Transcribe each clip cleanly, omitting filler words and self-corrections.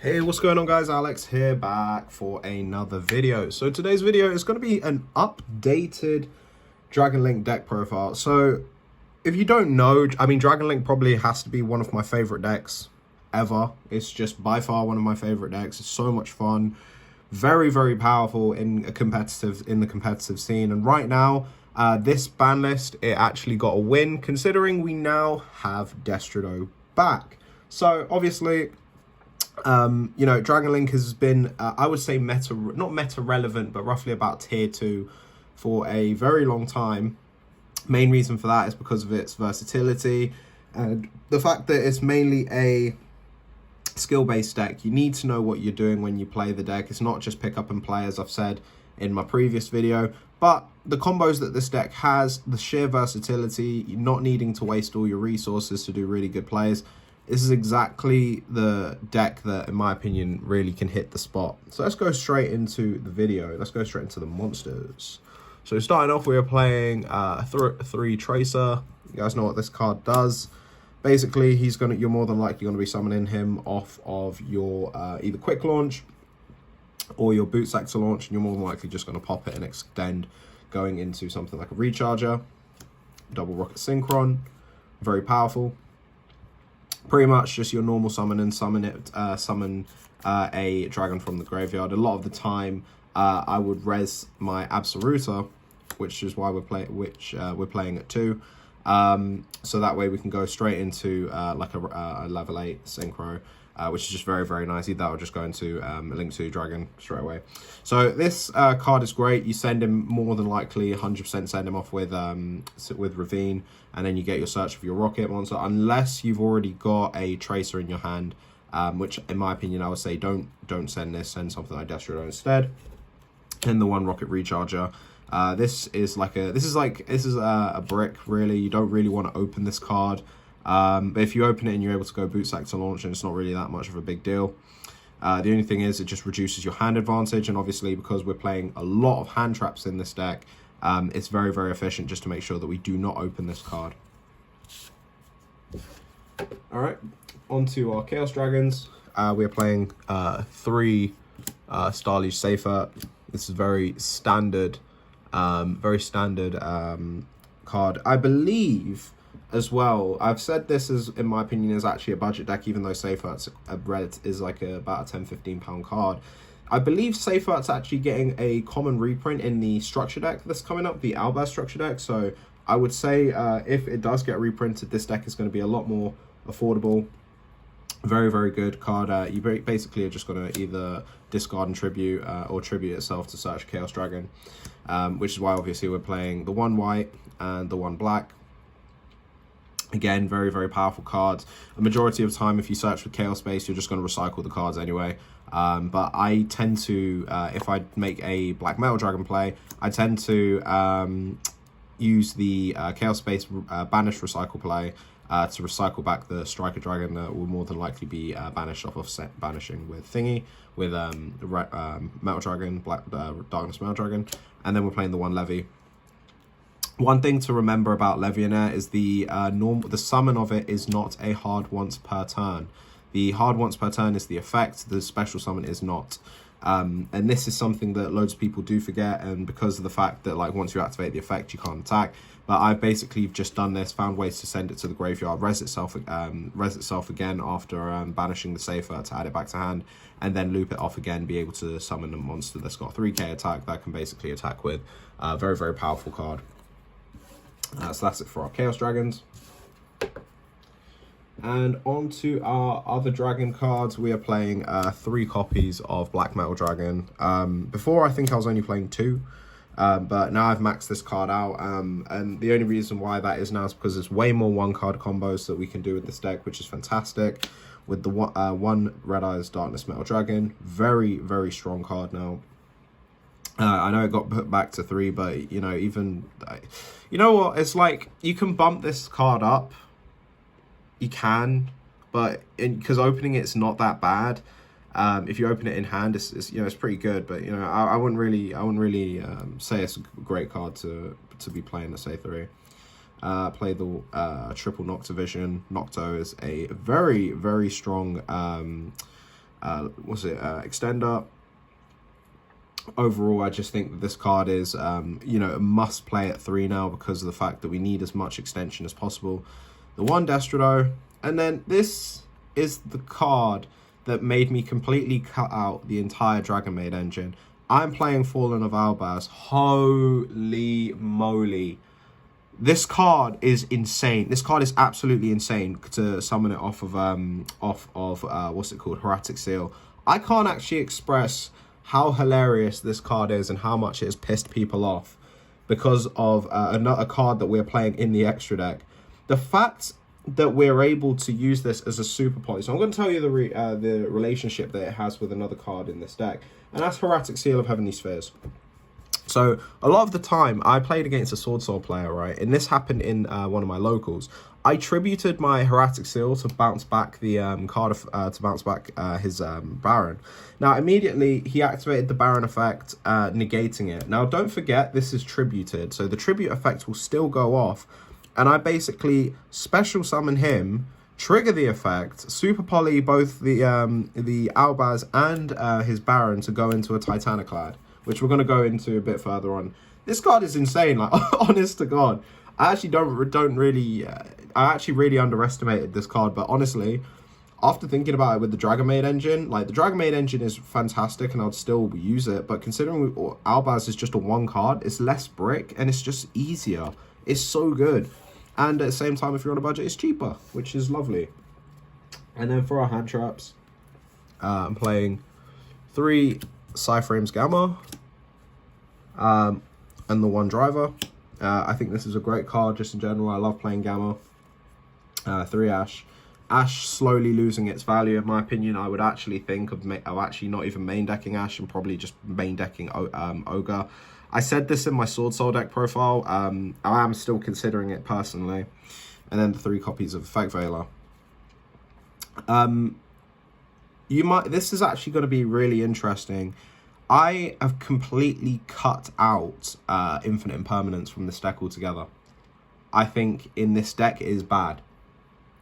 Hey, what's going on, guys? Alex here, back for another video. So today's video is going to be an updated Dragon Link deck profile. So if you don't know, I mean, Dragon Link probably has to be one of my favorite decks ever. It's just by far one of my favorite decks. It's so much fun, very, very powerful in the competitive scene. And right now, this ban list, it actually got a win, considering we now have Destro back. So obviously, you know, Dragon Link has been, I would say not meta relevant, but roughly about tier 2 for a very long time. Main reason for that is because of its versatility and the fact that it's mainly a skill-based deck. You need to know what you're doing when you play the deck. It's not just pick up and play, as I've said in my previous video, but the combos that this deck has, the sheer versatility, not needing to waste all your resources to do really good plays. This is exactly the deck that, in my opinion, really can hit the spot. So let's go straight into the video. Let's go straight into the monsters. So starting off, we are playing 3 Tracer. You guys know what this card does. Basically, you're more than likely going to be summoning him off of your either quick launch or your boot sector launch, and you're more than likely just going to pop it and extend, going into something like a recharger, double rocket synchron, very powerful. Pretty much just your normal summon and summon a dragon from the graveyard. A lot of the time, I would res my Absoluta, which is why we're playing at 2. So that way we can go straight into like a level 8 synchro, which is just very, very nice. That will just go into a Link 2 dragon straight away. So this card is great. You send him, more than likely 100% send him off with Ravine, and then you get your search for your rocket monster, unless you've already got a Tracer in your hand, which in my opinion I would say don't send this, send something like Destro instead. And the 1 rocket recharger. This is a brick, really. You don't really want to open this card. But if you open it and you're able to go boot sector launch, and it's not really that much of a big deal. The only thing is, it just reduces your hand advantage, and obviously because we're playing a lot of hand traps in this deck, it's very, very efficient just to make sure that we do not open this card. Alright, on to our Chaos Dragons. We're playing 3 Starliege Safer. This is very standard card. I believe as well, I've said this is, in my opinion, is actually a budget deck, even though Safeart's is like about a £10–15 card. I believe Safeart's actually getting a common reprint in the structure deck that's coming up, the Albaz structure deck. So I would say if it does get reprinted, this deck is going to be a lot more affordable. Very, very good card. You basically are just going to either discard and tribute or tribute itself to search Chaos Dragon, which is why obviously we're playing the 1 white and the 1 black. Again, very, very powerful cards. A majority of time, if you search for Chaos Space, you're just going to recycle the cards anyway. But I tend to, if I make a Black Metal Dragon play, I tend to use the Chaos Space Banish Recycle play to recycle back the Striker Dragon that will more than likely be banished off of set banishing with Metal Dragon, Darkness Metal Dragon, and then we're playing the 1 Levy. One thing to remember about Levianer is the summon of it is not a hard once per turn. The hard once per turn is the effect, the special summon is not. And this is something that loads of people do forget, and because of the fact that, like, once you activate the effect, you can't attack. But I've basically just done this, found ways to send it to the graveyard, res itself again after banishing the Safer to add it back to hand, and then loop it off again, be able to summon a monster that's got 3k attack that can basically attack with a very, very powerful card. So that's it for our Chaos Dragons. And on to our other dragon cards. We are playing 3 copies of Black Metal Dragon. Before, I think I was only playing 2. But now I've maxed this card out. And the only reason why that is now is because there's way more 1-card combos that we can do with this deck, which is fantastic. With the 1 Red Eyes Darkness Metal Dragon. Very, very strong card now. I know it got put back to 3, but, you know, you know what? It's like, you can bump this card up. You can, but because opening it's not that bad. If you open it in hand, it's you know, it's pretty good. But, you know, I wouldn't really say it's a great card to be playing at say 3. Play the triple Noctovision. Nocto is a very, very strong extender. Overall, I just think that this card is, you know, a must play at 3 now because of the fact that we need as much extension as possible. The 1 Destrodo, and then this is the card that made me completely cut out the entire Dragon Maid engine. I'm playing Fallen of Albaz. Holy moly. This card is insane. This card is absolutely insane to summon it off of what's it called? Hieratic Seal. I can't actually express how hilarious this card is and how much it has pissed people off because of another card that we're playing in the extra deck. The fact that we're able to use this as a super poly. So I'm going to tell you the relationship that it has with another card in this deck, and that's Hieratic Seal of Heavenly Spheres. So a lot of the time I played against a Sword Soul player, right? And this happened in one of my locals. I tributed my Hieratic Seal to bounce back the his Baron. Now immediately he activated the Baron effect, negating it. Now don't forget this is tributed, so the tribute effect will still go off. And I basically special summon him, trigger the effect, super poly both the Albaz and his Baron to go into a Titaniclad, which we're going to go into a bit further on. This card is insane, like, honest to God. I actually I actually really underestimated this card, but honestly, after thinking about it with the Dragon Maid engine, like, the Dragon Maid engine is fantastic and I'd still use it, but considering Albaz is just a 1 card, it's less brick and it's just easier. It's so good. And at the same time, if you're on a budget, it's cheaper, which is lovely. And then for our hand traps, I'm playing 3 Cyframes Gamma, and the 1 Driver. I think this is a great card just in general. I love playing Gamma. 3 Ash. Ash slowly losing its value, in my opinion. I would actually think of actually not even main decking Ash and probably just main decking Ogre. I said this in my Sword Soul deck profile. I am still considering it personally. And then the 3 copies of Effect Veiler. This is actually going to be really interesting. I have completely cut out Infinite Impermanence from this deck altogether. I think in this deck it is bad.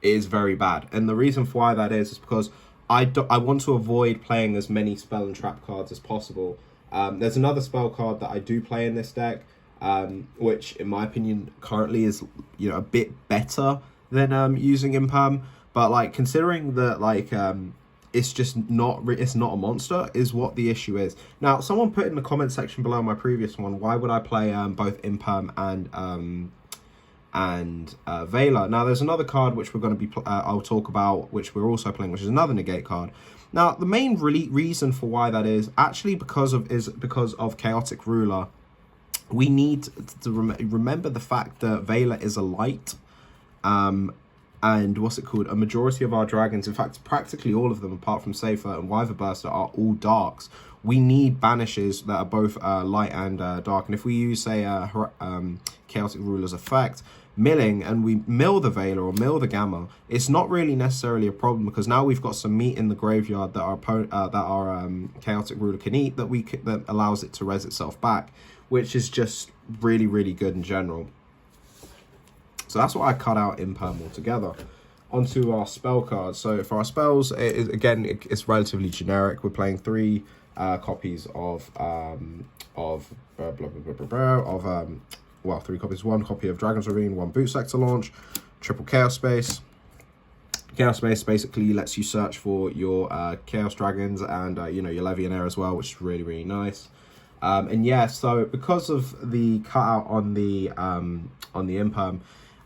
It is very bad. And the reason for why that is because I want to avoid playing as many spell and trap cards as possible. There's another spell card that I do play in this deck, which in my opinion currently is, you know, a bit better than using Imperm. But like, considering that, like, it's just not a monster is what the issue is. Now, someone put in the comment section below my previous one, why would I play both Imperm and Veiler? Now, there's another card which we're going to be I'll talk about, which we're also playing, which is another negate card. Now, the main reason for why that is actually because of Chaotic Ruler. We need to remember the fact that Veiler is a light, and what's it called? A majority of our dragons, in fact, practically all of them, apart from Safer and Wyver Burster, are all darks. We need banishes that are both light and dark. And if we use, say, Chaotic Ruler's effect, milling, and we mill the Veiler or mill the Gamma, it's not really necessarily a problem because now we've got some meat in the graveyard that our Chaotic Ruler can eat that allows it to res itself back, which is just really, really good in general. So that's why I cut out Imperm altogether. Onto our spell cards. So for our spells, it's relatively generic. We're playing 3 copies of 3 copies. 1 copy of Dragon's Ravine, 1 Boot Sector Launch, triple Chaos Space. Chaos Space basically lets you search for your Chaos Dragons and you know, your Levianair as well, which is really, really nice. And yeah, so because of the cutout on the Imperm,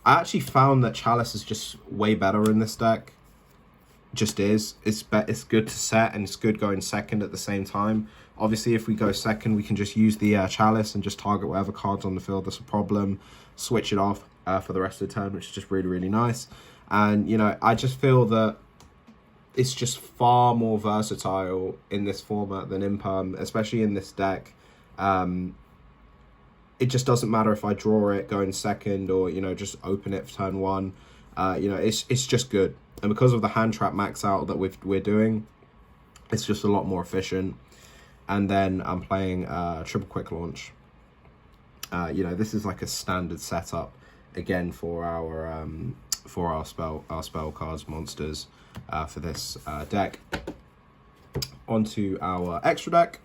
I actually found that Chalice is just way better in this deck. Just is. It's good to set and it's good going second at the same time. Obviously, if we go second, we can just use the Chalice and just target whatever cards on the field that's a problem, switch it off for the rest of the turn, which is just really, really nice. And, you know, I just feel that it's just far more versatile in this format than Imperm, especially in this deck. It just doesn't matter if I draw it going second or, you know, just open it for turn 1. You know, it's just good. And because of the hand trap max out that we're doing, it's just a lot more efficient. And then I'm playing triple quick launch. You know, this is like a standard setup again for our spell cards monsters for this deck. onto our extra deck.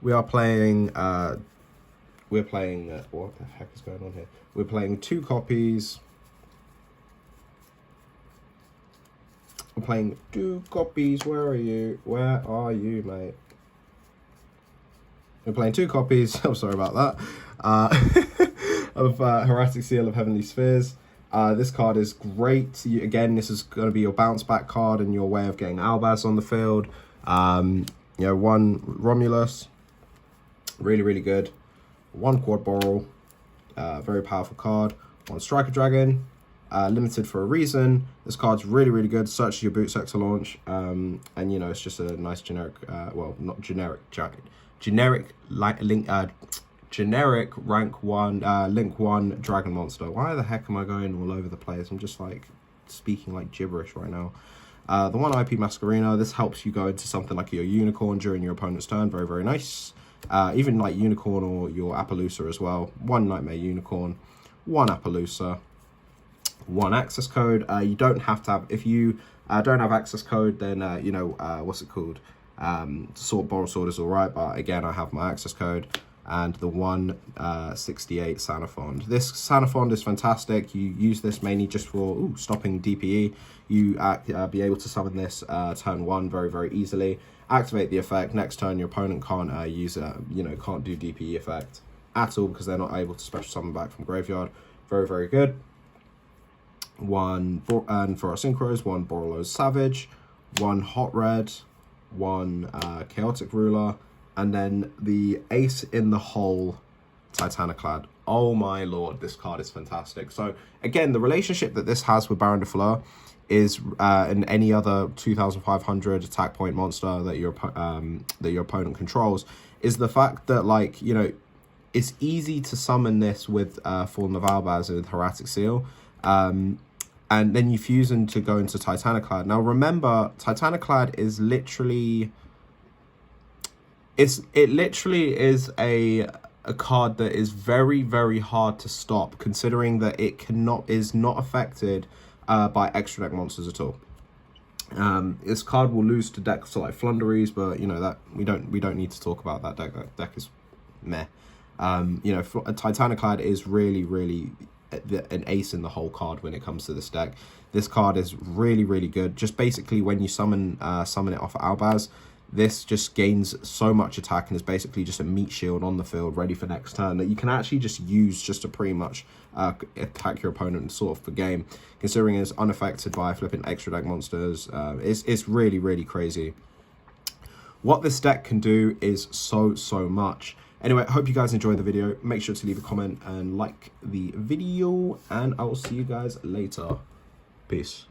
We are playing, what the heck is going on here? We're playing 2 copies. We're playing 2 copies. Where are you? Where are you, mate? We're playing 2 copies. I'm sorry about that. Of Hieratic Seal of Heavenly Spheres. This card is great. Again, this is going to be your bounce back card and your way of getting Albaz on the field. You know, 1 Romulus, really, really good. 1 Quad Boral, very powerful card. 1 Striker Dragon, limited for a reason. This card's really, really good. Search your boot sector launch, and you know, it's just a nice generic, well, not generic, generic rank 1, link 1 dragon monster. Why the heck am I going all over the place? I'm just like speaking like gibberish right now. The 1 IP Masquerena, this helps you go into something like your Unicorn during your opponent's turn. Very, very nice. Even like Unicorn or your Appaloosa as well. 1 Nightmare Unicorn, 1 Appaloosa, 1 access code. You don't have to have, if you don't have access code, then, you know, what's it called? Borrow Sword is all right, but again, I have my access code. And the 168 Sanafond. This Sanafond is fantastic. You use this mainly just for stopping DPE. You be able to summon this turn 1 very, very easily. Activate the effect. Next turn, your opponent can't use it. You know, can't do DPE effect at all because they're not able to special summon back from graveyard. Very, very good. 1 and for our synchros, 1 Borreload Savage, 1 Hot Red, 1 Chaotic Ruler. And then the ace in the hole, Titaniclad. Oh my lord, this card is fantastic. So again, the relationship that this has with Baron de Fleur is in any other 2,500 attack point monster that your opponent controls, is the fact that, like, you know, it's easy to summon this with Fallen of Albaz with Hieratic Seal. And then you fuse them to go into Titaniclad. Now remember, Titaniclad is literally... It literally is a card that is very, very hard to stop, considering that it is not affected by extra deck monsters at all. This card will lose to decks like Flunderies, but you know that we don't need to talk about that deck. That deck is meh. You know, Titaniclad is really, really an ace in the whole card when it comes to this deck. This card is really, really good. Just basically when you summon it off of Albaz, this just gains so much attack and is basically just a meat shield on the field ready for next turn that you can actually just use just to pretty much attack your opponent sort of for game, considering it's unaffected by flipping extra deck monsters. It's really, really crazy. What this deck can do is so much. Anyway, I hope you guys enjoyed the video. Make sure to leave a comment and like the video, and I will see you guys later. Peace.